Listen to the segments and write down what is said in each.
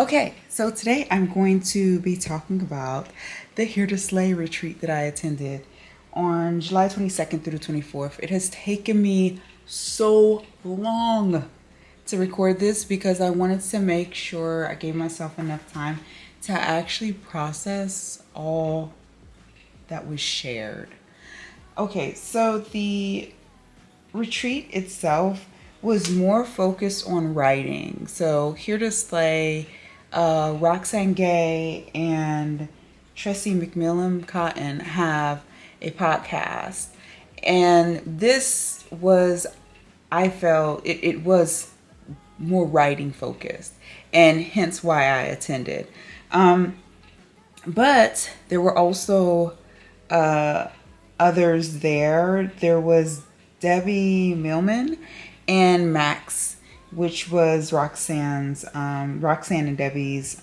Okay, so today I'm going to be talking about the Here to Slay retreat that I attended on July 22nd through the 24th. It has taken me so long to record this because I wanted to make sure I gave myself enough time to actually process all that was shared. Okay, so the retreat itself was more focused on writing. So Here to Slay, Roxane Gay and Tressie McMillan Cotton have a podcast. And this was, I felt, it was more writing focused, and hence why I attended. But there were also others there. There was Debbie Millman and Max, which was Roxanne and Debbie's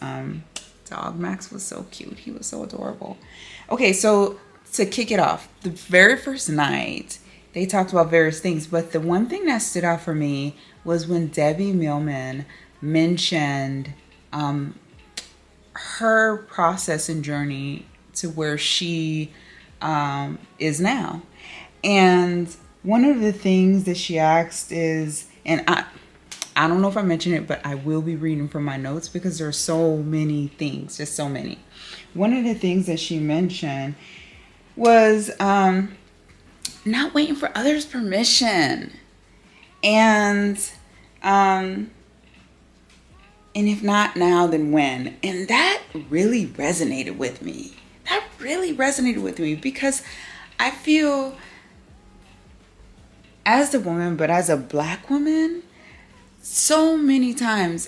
dog. Max was so cute. He was so adorable. Okay, so to kick it off, the very first night, they talked about various things, but the one thing that stood out for me was when Debbie Millman mentioned her process and journey to where she is now. And one of the things that she asked is, and I don't know if I mentioned it, but I will be reading from my notes because there are so many things, just so many. One of the things that she mentioned was not waiting for others' permission. And if not now, then when? And that really resonated with me. Because I feel, as a woman, but as a Black woman, so many times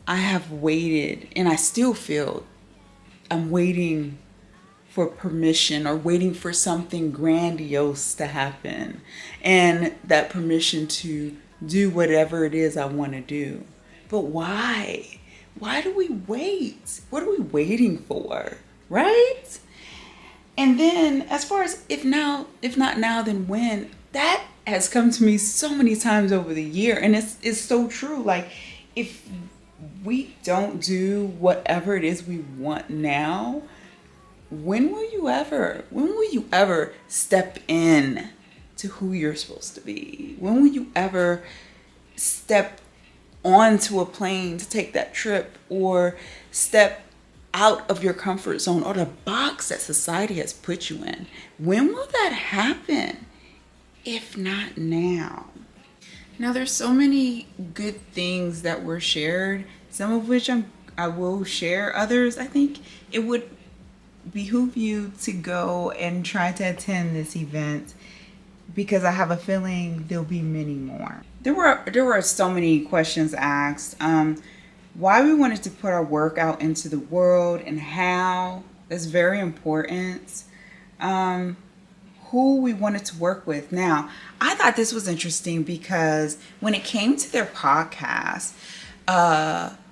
I have waited, and I still feel I'm waiting for permission or waiting for something grandiose to happen, and that permission to do whatever it is I want to do. But why? Why do we wait? What are we waiting for? Right? And then as far as if not now, then when, that has come to me so many times over the year. And it's so true. Like, if we don't do whatever it is we want now, when will you ever step in to who you're supposed to be? When will you ever step onto a plane to take that trip, or step out of your comfort zone or the box that society has put you in? When will that happen? If not now. Now, there's so many good things that were shared, some of which I will share. Others, I think it would behoove you to go and try to attend this event, because I have a feeling there'll be many more. There were so many questions asked. Why we wanted to put our work out into the world and how. That's very important. Who we wanted to work with. Now, I thought this was interesting because when it came to their podcast,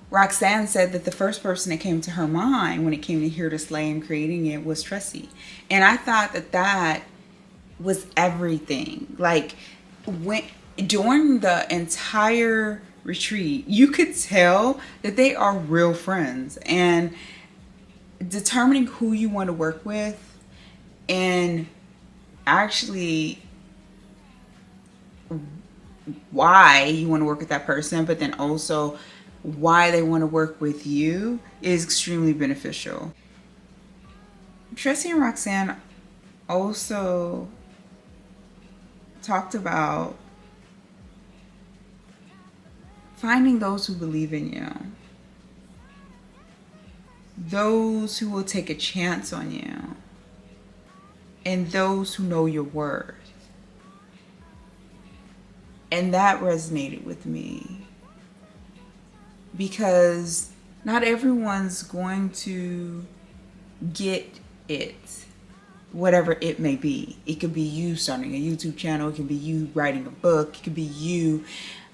Roxanne said that the first person that came to her mind when it came to Here to Slay and creating it was Tressie. And I thought that was everything. Like, during the entire retreat, you could tell that they are real friends, and determining who you want to work with and actually why you want to work with that person, but then also why they want to work with you, is extremely beneficial. Tressie and Roxanne also talked about finding those who believe in you, those who will take a chance on you, and those who know your worth. And that resonated with me, because not everyone's going to get it, whatever it may be. It could be you starting a YouTube channel. It could be you writing a book. It could be you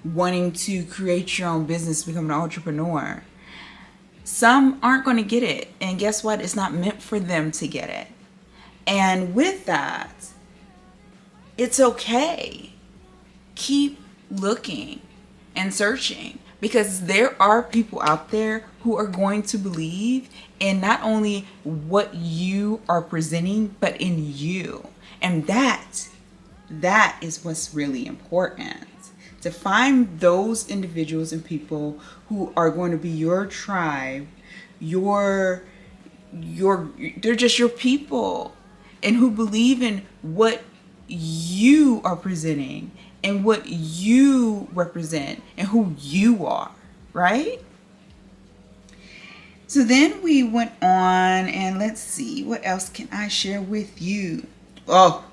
wanting to create your own business, become an entrepreneur. Some aren't going to get it. And guess what? It's not meant for them to get it. And with that, it's okay. Keep looking and searching. Because there are people out there who are going to believe in not only what you are presenting, but in you. And that is what's really important. To find those individuals and people who are going to be your tribe, they're just your people, and who believe in what you are presenting and what you represent and who you are, right? So then we went on, and let's see, what else can I share with you? Oh,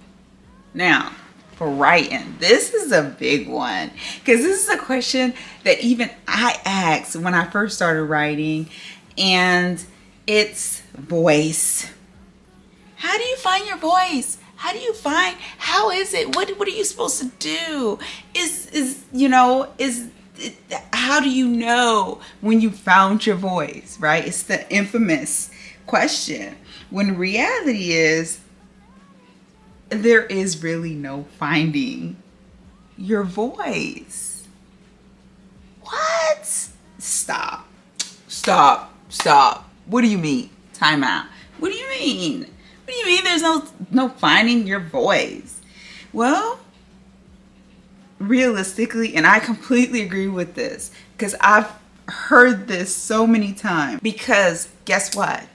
now for writing, this is a big one, because this is a question that even I asked when I first started writing, and it's voice. How do you find your voice? How is it? What are you supposed to do? How do you know when you found your voice, right? It's the infamous question. When reality is, there is really no finding your voice. What? Stop. What do you mean? Time out. What do you mean? What do you mean there's no finding your voice? Well, realistically, and I completely agree with this, because I've heard this so many times. Because guess what?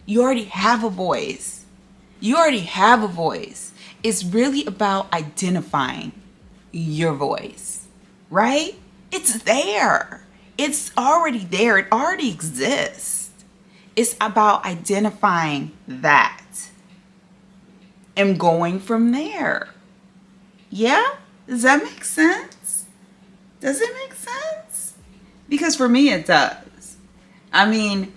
You already have a voice. It's really about identifying your voice, right? It's there. It's already there. It already exists. It's about identifying that and going from there. Yeah? Does that make sense? Does it make sense? Because for me, it does. I mean,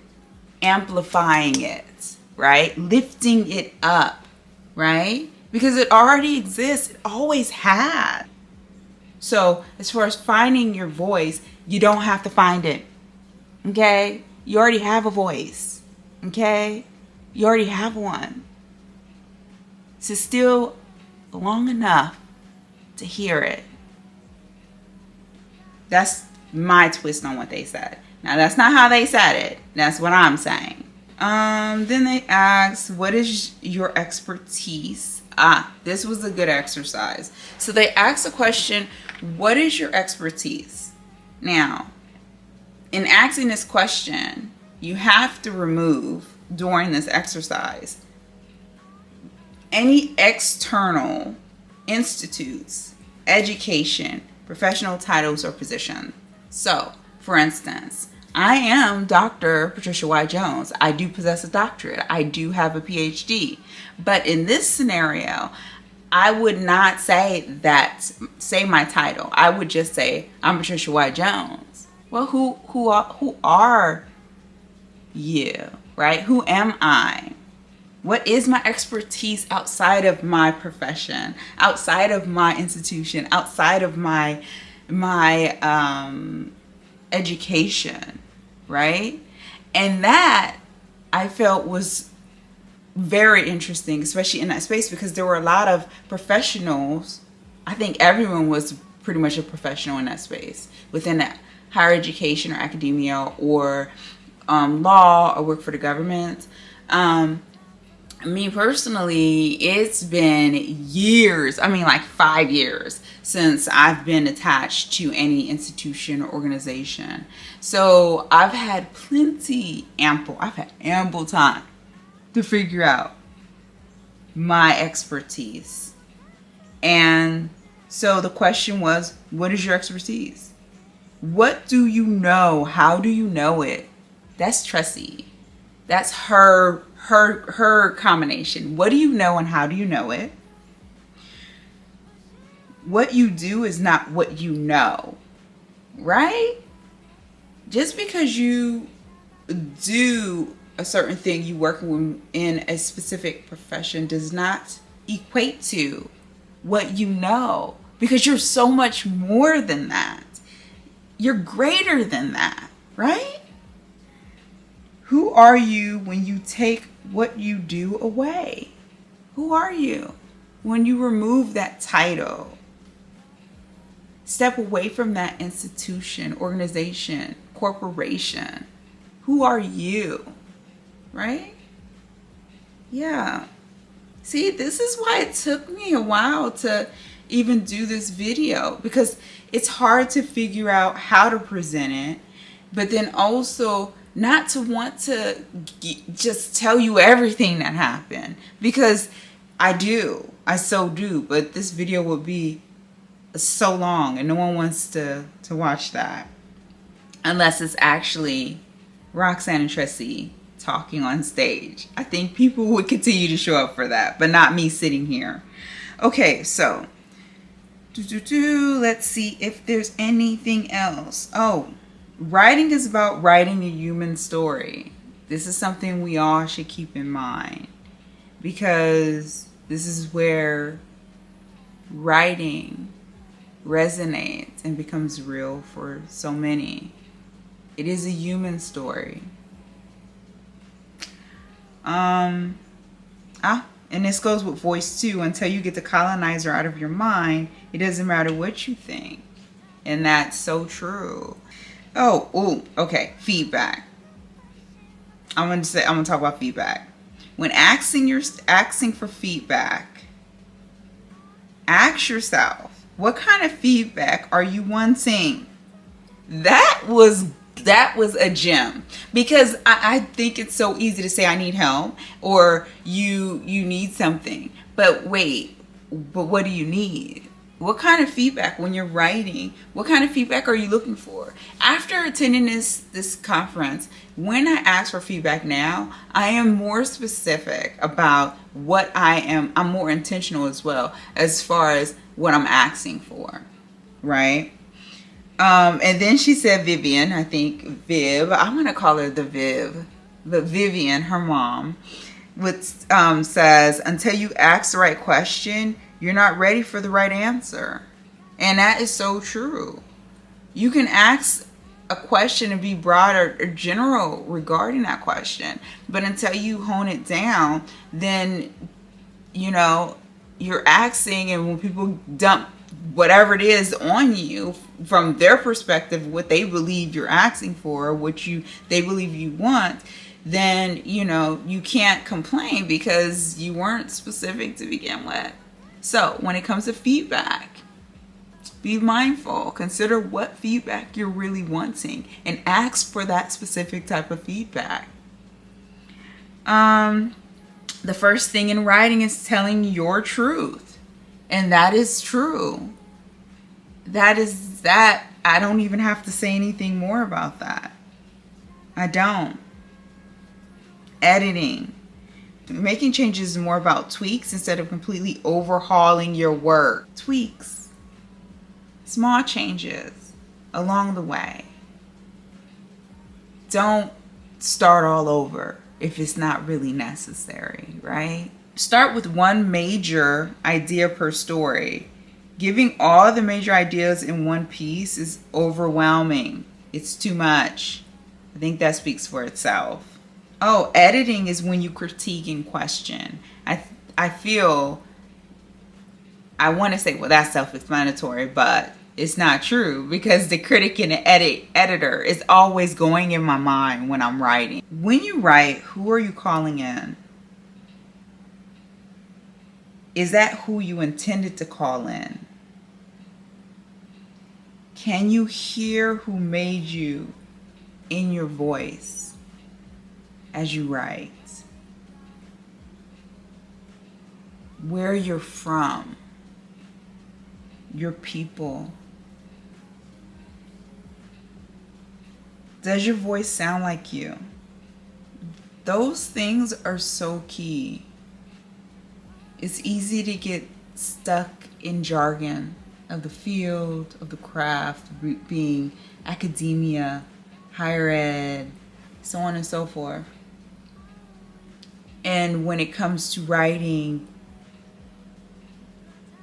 amplifying it, right? Lifting it up, right? Because it already exists. It always has. So as far as finding your voice, you don't have to find it. Okay? You already have a voice. Okay? You already have one. So still long enough to hear it. That's my twist on what they said. Now, that's not how they said it. That's what I'm saying. Then they asked, what is your expertise? This was a good exercise. So they asked the question, what is your expertise? Now, in asking this question, you have to remove, during this exercise, any external institutes, education, professional titles, or position. So, for instance, I am Dr. Patricia Y. Jones. I do possess a doctorate. I do have a PhD. But in this scenario, I would not say my title. I would just say, I'm Patricia Y. Jones. Well, who are you, right? Who am I? What is my expertise outside of my profession, outside of my institution, outside of my education, right? And that I felt was very interesting, especially in that space, because there were a lot of professionals. I think everyone was pretty much a professional in that space, within that higher education or academia or law or work for the government. Me personally, it's been years, like 5 years, since I've been attached to any institution or organization. So I've had ample time to figure out my expertise. And so the question was, what is your expertise? What do you know? How do you know it? That's Tressie. That's her combination. What do you know and how do you know it? What you do is not what you know, right? Just because you do a certain thing, you work in a specific profession, does not equate to what you know, because you're so much more than that. You're greater than that, right? Who are you when you take what you do away? Who are you when you remove that title? Step away from that institution, organization, corporation. Who are you? Right? Yeah. See, this is why it took me a while to even do this video, because it's hard to figure out how to present it, but then also not to want to just tell you everything that happened, because I so do, but this video would be so long and no one wants to watch that unless it's actually Roxanne and Tressie talking on stage. I think people would continue to show up for that, but not me sitting here. Okay, so let's see if there's anything else. Oh, writing is about writing a human story. This is something we all should keep in mind, because this is where writing resonates and becomes real for so many. It is a human story. And this goes with voice too. Until you get the colonizer out of your mind, it doesn't matter what you think. And that's so true. Okay, feedback. I'm gonna talk about feedback. When asking for feedback, ask yourself, what kind of feedback are you wanting? That was a gem, because I think it's so easy to say I need help or you need something. But what do you need? What kind of feedback when you're writing? What kind of feedback are you looking for? After attending this conference, when I ask for feedback now, I am more specific about what I'm more intentional as well as far as what I'm asking for, right? And then she said Vivian, I think Viv, I'm going to call her the Viv, but Vivian, her mom, says, until you ask the right question, you're not ready for the right answer. And that is so true. You can ask a question and be broad or general regarding that question, but until you hone it down, then, you're asking, and when people dump whatever it is on you from their perspective, what they believe you're asking for, they believe you want, then you can't complain because you weren't specific to begin with. So when it comes to feedback, be mindful, consider what feedback you're really wanting and ask for that specific type of feedback. The first thing in writing is telling your truth. And that is true. That. I don't even have to say anything more about that. I don't. Editing. Making changes is more about tweaks instead of completely overhauling your work. Tweaks. Small changes along the way. Don't start all over if it's not really necessary, right? Start with one major idea per story. Giving all the major ideas in one piece is overwhelming. It's too much. I think that speaks for itself. Oh, editing is when you critique and question. I feel, I want to say, well, that's self-explanatory, but it's not true, because the critic and the editor is always going in my mind when I'm writing. When you write, who are you calling in? Is that who you intended to call in? Can you hear who made you in your voice as you write? Where you're from, your people. Does your voice sound like you? Those things are so key. It's easy to get stuck in jargon of the field, of the craft, being academia, higher ed, so on and so forth. And when it comes to writing,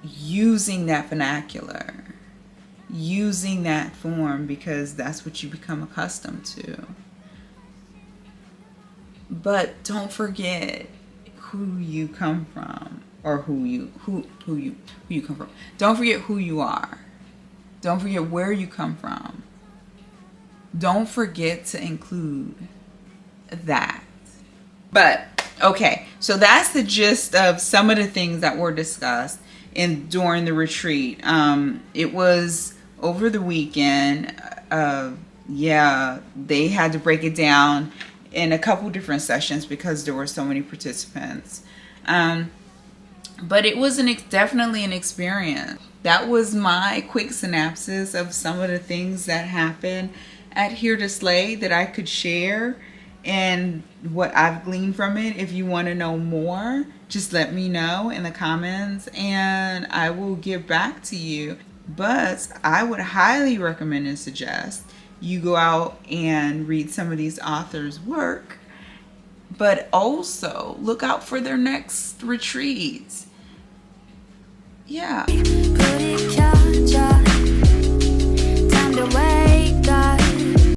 using that vernacular, using that form, because that's what you become accustomed to. But don't forget who you come from, or who you come from. Don't forget who you are. Don't forget where you come from. Don't forget to include that. But okay, so that's the gist of some of the things that were discussed during the retreat. It was over the weekend. Yeah, they had to break it down in a couple different sessions because there were so many participants. But it was definitely an experience. That was my quick synopsis of some of the things that happened at Here to Slay that I could share and what I've gleaned from it. If you want to know more, just let me know in the comments and I will get back to you. But I would highly recommend and suggest you go out and read some of these authors' work, but also look out for their next retreats. Yeah. Time to wake up.